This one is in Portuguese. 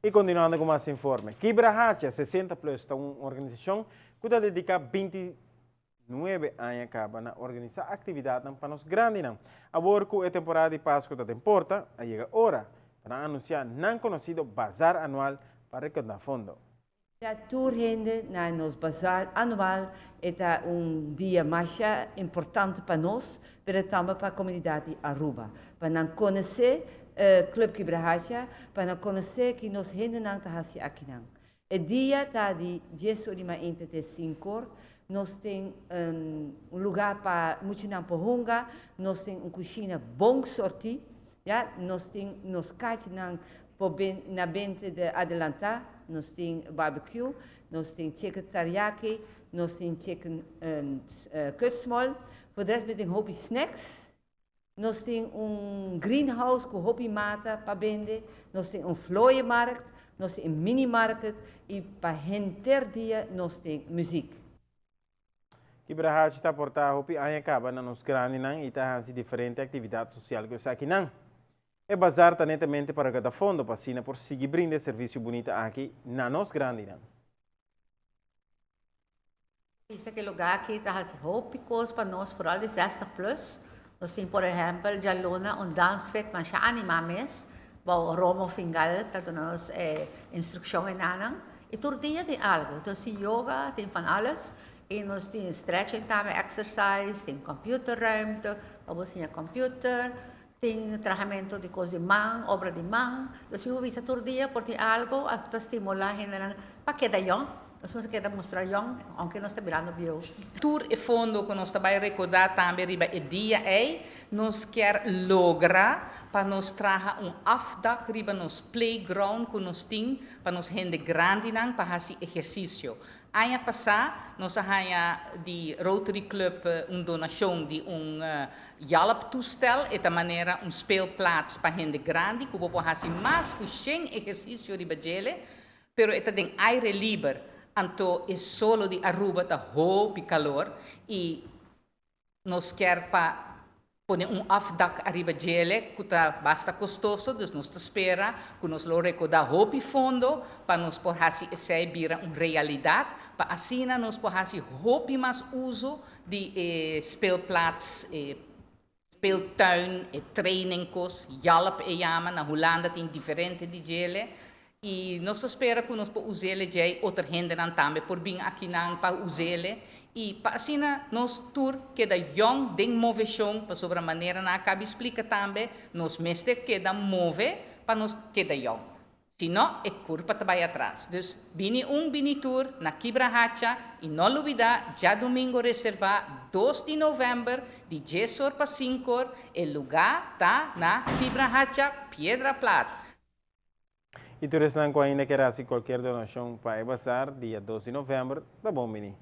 E continuando com mais informe, Quibrahacha 60 Plus é uma organização que dedica 29 anos para organizar atividades para os grandes. Agora que a temporada de Páscoa está importa, chega a hora para anunciar não conhecido bazar anual para recaudar fundos. A tour rende na nos bazar anual é dia mais importante para nós, mas também para a comunidade Aruba, para conhecer Club Quibrahacha, para conhecer que nós rende não está aqui não. O dia está de 10:45, nós temos lugar para muito não porrunga, nós temos uma cozinha bom sorti, ja, nós temos nos caixa na bente de adelantar, nós temos barbecue, nós temos chicken teriyaki, nós temos chicken kutsmol, voor de rest met een hoopje snacks. Nós temos greenhouse com hoopje mata para vender, nós temos vlooienmarkt, nós temos mini-market e para render dia nós temos muziek. Quibrahacha está portando hoopje aan je kaba na nos grandes e está diferentes atividades sociais que aqui não. É bazar está netamente para cada fundo para cima por seguir brinde serviço bonito aqui na nos grande. Esse lugar aqui está hoop coisa para nós, vooral de 60 plus. Nós temos, por exemplo, Jalona, dansvet, mas já animames, bao Romo Fingal, que nos instrução em anang. E todo dia tem algo. Então, tem yoga, tem van alles. E nós temos stretching também, exercise, tem computerruimte, vamos ter computer. Tem tratamento de coisas de mão, obra de mão. Então, eu vou todo dia por ter algo para estimular a gente para que daí nós vamos querer mostrar jong, aunque nós estamos virando bio. Tour e fundo que nós estamos recordar também riba e dia nós quer lograr para nós trazer afdak riba nos playground que nós tem para nós gente grande não para fazer exercício. Ano passado, nós tínhamos de Rotary Club donação de jalp-toestel, e de maneira speelplaats para gente grande, que pode fazer mais que 100 exercícios de bajele, pero é tem aire livre, então é solo de Aruba da hope calor, e nós quer para pôr afdak arriba gele, que está bastante custoso, então nós espera que nós lo recordar hope fundo, para nós poder fazer vira uma realidade, para assim nós poder fazer hope mais uso de speelplaats, speeltuin, trainingkos, jalp e jama, na Holanda tem diferente de gele, e nós espera que nós poder usar ele outra gente também, por vir aqui não para usar ele, e para assim nós tour que da young ding moveção para sobre a maneira na cabe explica também nós mestre que da move para nós que da young senão é curva também atrás dus bini tour na Quibrahacha e não olvidar já domingo reservar 2 de novembro de 10 horas para 5 horas o lugar tá na Quibrahacha Piedra Plata. E tu restam ainda quer qualquer donação para o bazar dia 2 de novembro, tá bom, mini.